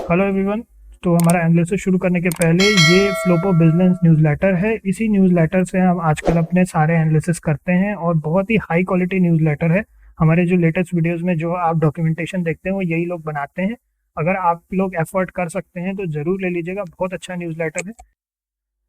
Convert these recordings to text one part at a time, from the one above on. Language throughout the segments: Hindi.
Hello everyone. तो हमारा एनालिसिस शुरू करने के पहले ये फ्लोपो बिजनेस न्यूज़लेटर है। इसी न्यूज़लेटर से हम आजकल अपने सारे एनालिसिस करते हैं और बहुत ही हाई क्वालिटी न्यूज़लेटर है। हमारे जो लेटेस्ट वीडियोस में जो आप डॉक्यूमेंटेशन देखते हैं वो यही लोग बनाते हैं। अगर आप लोग एफर्ट कर सकते हैं तो ज़रूर ले लीजिएगा, बहुत अच्छा न्यूज़लेटर है।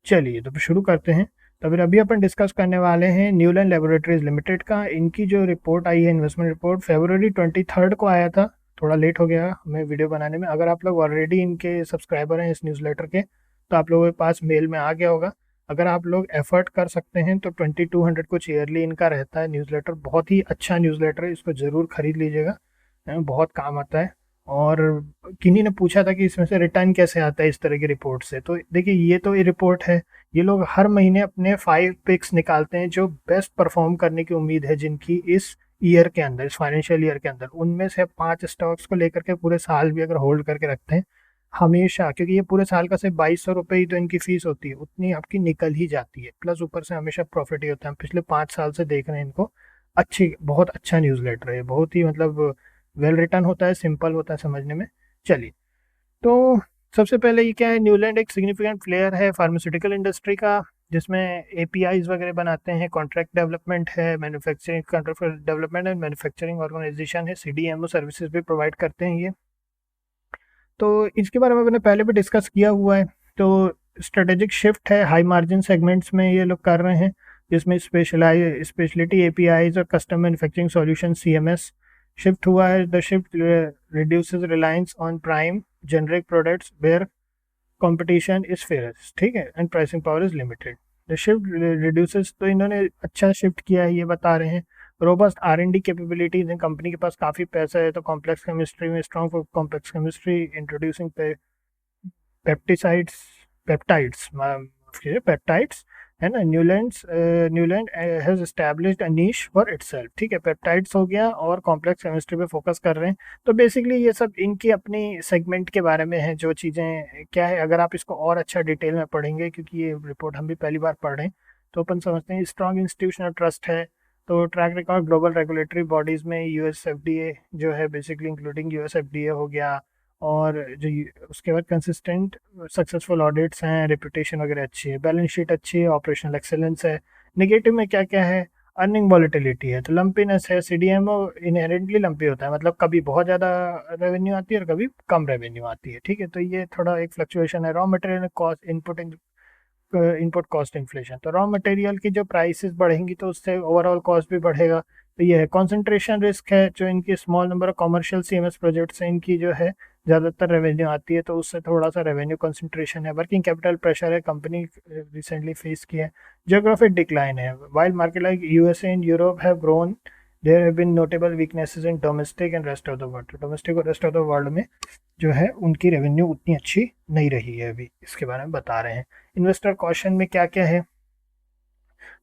चलिए तो फिर शुरू करते हैं। तो फिर अभी अपन डिस्कस करने वाले हैं न्यूलैंड लेबोरेटरीज लिमिटेड का। इनकी जो रिपोर्ट आई है, इन्वेस्टमेंट रिपोर्ट, February 23 को आया था। थोड़ा लेट हो गया हमें वीडियो बनाने में। अगर आप लोग ऑलरेडी इनके सब्सक्राइबर हैं इस न्यूज़लेटर के, तो आप लोगों के पास मेल में आ गया होगा। अगर आप लोग एफर्ट कर सकते हैं तो 2200 कुछ ईयरली इनका रहता है न्यूज़लेटर। बहुत ही अच्छा न्यूज़लेटर है, इसको ज़रूर खरीद लीजिएगा, बहुत काम आता है। और किन्हीं ने पूछा था कि इसमें से रिटर्न कैसे आता है इस तरह की रिपोर्ट से। तो देखिए, ये तो ये रिपोर्ट है। ये लोग हर महीने अपने 5 पिक्स निकालते हैं जो बेस्ट परफॉर्म करने की उम्मीद है जिनकी इस ईयर के अंदर, इस फाइनेंशियल ईयर के अंदर। उनमें से 5 स्टॉक्स को लेकर के पूरे साल भी अगर होल्ड करके रखते हैं हमेशा, क्योंकि ये पूरे साल का सिर्फ 2200 रुपये ही तो इनकी फीस होती है, उतनी आपकी निकल ही जाती है, प्लस ऊपर से हमेशा प्रॉफिट ही होता है। हम पिछले 5 साल से देख रहे हैं इनको। अच्छी, बहुत अच्छा न्यूज़ लेटर है, बहुत ही मतलब वेल रिटर्न होता है, सिंपल होता है समझने में। चलिए, तो सबसे पहले ये क्या है, न्यूलैंड एक सिग्निफिकेंट प्लेयर है फार्मास्यूटिकल इंडस्ट्री का, जिसमें एपीआईज वगैरह बनाते हैं, कॉन्ट्रैक्ट डेवलपमेंट है, manufacturing, contract development and manufacturing organisation है, सीडीएमओ सर्विसेज भी प्रोवाइड करते हैं ये। तो इसके बारे में मैंने पहले भी डिस्कस किया हुआ है। तो स्ट्रेटेजिक शिफ्ट है, हाई मार्जिन सेगमेंट्स में ये लोग कर रहे हैं, जिसमें स्पेशलिटी एपीआईज और custom manufacturing solution CMS shift हुआ है। The shift reduces reliance on prime generic products where competition is fierce, ठीक है, and pricing power is limited. The shift reduces, तो इन्होंने अच्छा शिफ्ट किया है ये बता रहे हैं। रोबस्ट आर&डी कैपेबिलिटीज है, कंपनी के पास काफ़ी पैसा है, तो कॉम्प्लेक्स केमिस्ट्री में strong for complex chemistry, introducing pesticides peptides peptides है ना। Neuland has established a niche for itself, ठीक है, पेप्टाइड्स हो गया और कॉम्प्लेक्स केमिस्ट्री पे फोकस कर रहे हैं। तो बेसिकली ये सब इनकी अपनी सेगमेंट के बारे में है, जो चीज़ें क्या है। अगर आप इसको और अच्छा डिटेल में पढ़ेंगे, क्योंकि ये रिपोर्ट हम भी पहली बार पढ़ रहे हैं, तो अपन समझते हैं स्ट्रॉन्ग इंस्टीट्यूशनल ट्रस्ट है। तो track record global regulatory bodies में यूएस एफडीए जो है, बेसिकली इंक्लूडिंग यूएस एफडीए हो गया, और उसके बाद कंसिस्टेंट सक्सेसफुल ऑडिट्स हैं, रेपुटेशन वगैरह अच्छी है, बैलेंस शीट अच्छी है, ऑपरेशनल एक्सेलेंस है। नेगेटिव में क्या क्या है, अर्निंग वॉलेटिलिटी है, तो लंपीनेस है। सीडीएमओ इनहेरेंटली लंपी होता है, मतलब कभी बहुत ज़्यादा रेवेन्यू आती है और कभी कम रेवेन्यू आती है, ठीक है। तो ये थोड़ा एक फ्लक्चुएशन है। Raw material cost, input cost inflation, तो रॉ मटेरियल की जो प्राइसेस बढ़ेंगी तो उससे ओवरऑल कॉस्ट भी बढ़ेगा। तो ये है। कॉन्सेंट्रेशन रिस्क है, जो इनकी small number of commercial CMS projects हैं, इनकी जो है ज़्यादातर रेवेन्यू आती है, तो उससे थोड़ा सा रेवेन्यू कंसंट्रेशन है। वर्किंग कैपिटल प्रेशर है, कंपनी रिसेंटली फेस किया है। जियोग्राफिक डिक्लाइन है, while market like USA and Europe have grown, there have been notable weaknesses in domestic and rest of the world. Domestic और रेस्ट ऑफ द वर्ल्ड में जो है उनकी रेवेन्यू उतनी अच्छी नहीं रही है, अभी इसके बारे में बता रहे हैं। इन्वेस्टर कॉशन में क्या क्या है,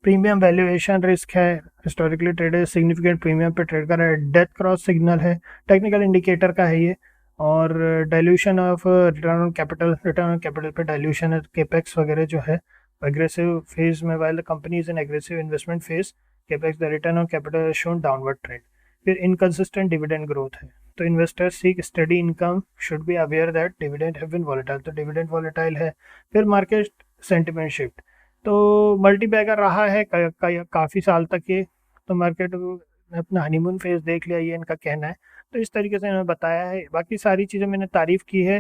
प्रीमियम वैल्यूएशन रिस्क है, हिस्टोरिकली ट्रेडेड सिग्निफिकेंट प्रीमियम पे ट्रेड कर रहा है, डेथ क्रॉस सिग्नल है, टेक्निकल इंडिकेटर का है ये। और dilution of return on capital पे डाइल्यूशन है, केपेक्स वगैरह जो है एग्रेसिव फेज में, while the company is in aggressive investment phase, capex the return on capital shown downward trend. फिर इनकंसिस्टेंट डिविडेंड ग्रोथ है, तो investors seek study income, should be aware that dividend have been volatile, तो डिविडेंड वॉलेटाइल है। फिर मार्केट सेंटिमेंट शिफ्ट, तो मल्टी बैगर रहा है काफ़ी साल तक ये, तो मार्केट ने अपना हनीमून फेज देख लिया, ये इनका कहना है। तो इस तरीके से इन्होंने बताया है, बाकी सारी चीज़ें मैंने तारीफ़ की है।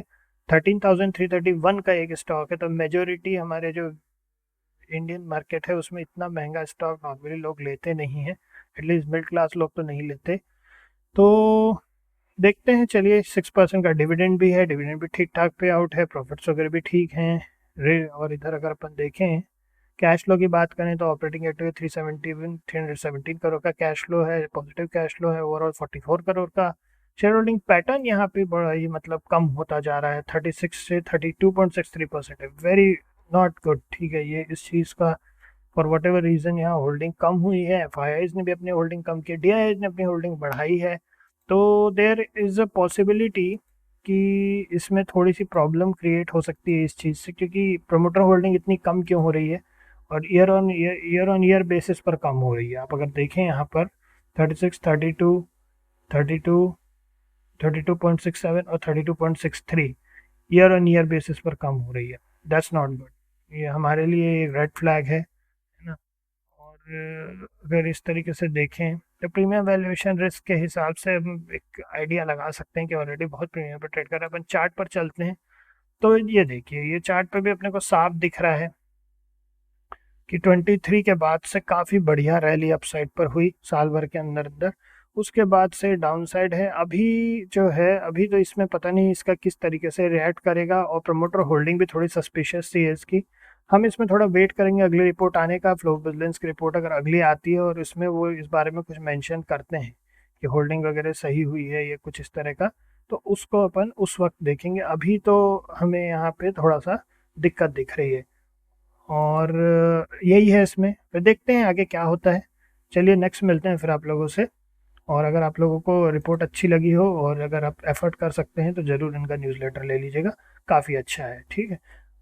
13,331 का एक स्टॉक है, तो मेजोरिटी हमारे जो इंडियन मार्केट है उसमें इतना महंगा स्टॉक नॉर्मली लोग लेते नहीं हैं, एटलीस्ट मिडिल क्लास लोग तो नहीं लेते। तो देखते हैं, चलिए। 6% का डिविडेंड भी है, डिविडेंड भी ठीक ठाक पे आउट है, प्रॉफिट्स वगैरह भी ठीक हैं। रे और इधर अगर अपन देखें कैश फ्लो की बात करें, तो ऑपरेटिंग एक्टिव 317 करोड़ का कैश फ्लो है, पॉजिटिव कैश फ्लो है, ओवरऑल 44 करोड़ का। शेयर होल्डिंग पैटर्न यहाँ पे बड़ा ही मतलब कम होता जा रहा है, 36 से 32.63% है, वेरी नॉट गुड, ठीक है। ये इस चीज़ का फॉर वट एवर रीज़न यहाँ होल्डिंग कम हुई है। एफ ने भी अपनी होल्डिंग कम की, डी ने अपनी होल्डिंग बढ़ाई है। तो देयर इज़ अ पॉसिबिलिटी कि इसमें थोड़ी सी प्रॉब्लम क्रिएट हो सकती है इस चीज़ से, क्योंकि प्रमोटर होल्डिंग इतनी कम क्यों हो रही है, और ईयर ऑन ईयर बेसिस पर कम हो रही है। आप अगर देखें यहाँ पर 36, 32, 32, 32.67 और 32.63, ईयर ऑन ईयर बेसिस पर कम हो रही है। That's not good. ये हमारे लिए एक रेड फ्लैग है ना। और अगर इस तरीके से देखें तो प्रीमियम वैल्यूएशन रिस्क के हिसाब से हम एक आइडिया लगा सकते हैं कि ऑलरेडी बहुत प्रीमियम पर ट्रेड कर रहा है। अपन चार्ट पर चलते हैं तो ये देखिए, ये चार्ट पे भी अपने को साफ दिख रहा है कि 23 के बाद से काफ़ी बढ़िया रैली अपसाइड पर हुई साल भर के अंदर अंदर। उसके बाद से डाउन साइड है अभी जो है। अभी तो इसमें पता नहीं इसका किस तरीके से रिएक्ट करेगा, और प्रमोटर होल्डिंग भी थोड़ी सस्पिशियस सी है इसकी। हम इसमें थोड़ा वेट करेंगे अगली रिपोर्ट आने का। फ्लो विजिलेंस की रिपोर्ट अगर अगली आती है और इसमें वो इस बारे में कुछ मेंशन करते हैं कि होल्डिंग वगैरह सही हुई है या कुछ इस तरह का, तो उसको अपन उस वक्त देखेंगे। अभी तो हमें यहाँ पे थोड़ा सा दिक्कत दिख रही है, और यही है इसमें। फिर देखते हैं आगे क्या होता है। चलिए नेक्स्ट मिलते हैं फिर आप लोगों से। और अगर आप लोगों को रिपोर्ट अच्छी लगी हो और अगर आप एफर्ट कर सकते हैं तो ज़रूर इनका न्यूज़लेटर ले लीजिएगा, काफ़ी अच्छा है, ठीक है।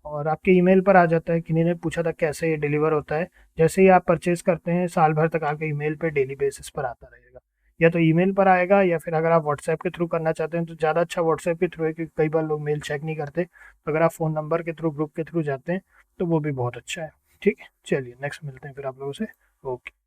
और आपके ईमेल पर आ जाता है। किन्हीं ने पूछा था कैसे ये डिलीवर होता है। जैसे ही आप परचेज करते हैं साल भर तक आपके ईमेल पे डेली बेसिस पर आता रहेगा। या तो ईमेल पर आएगा, या फिर अगर आप व्हाट्सएप के थ्रू करना चाहते हैं तो ज़्यादा अच्छा व्हाट्सएप के थ्रू है, क्योंकि कई बार लोग मेल चेक नहीं करते। तो अगर आप फ़ोन नंबर के थ्रू, ग्रुप के थ्रू जाते हैं तो वो भी बहुत अच्छा है, ठीक है। चलिए नेक्स्ट मिलते हैं फिर आप लोगों से। ओके।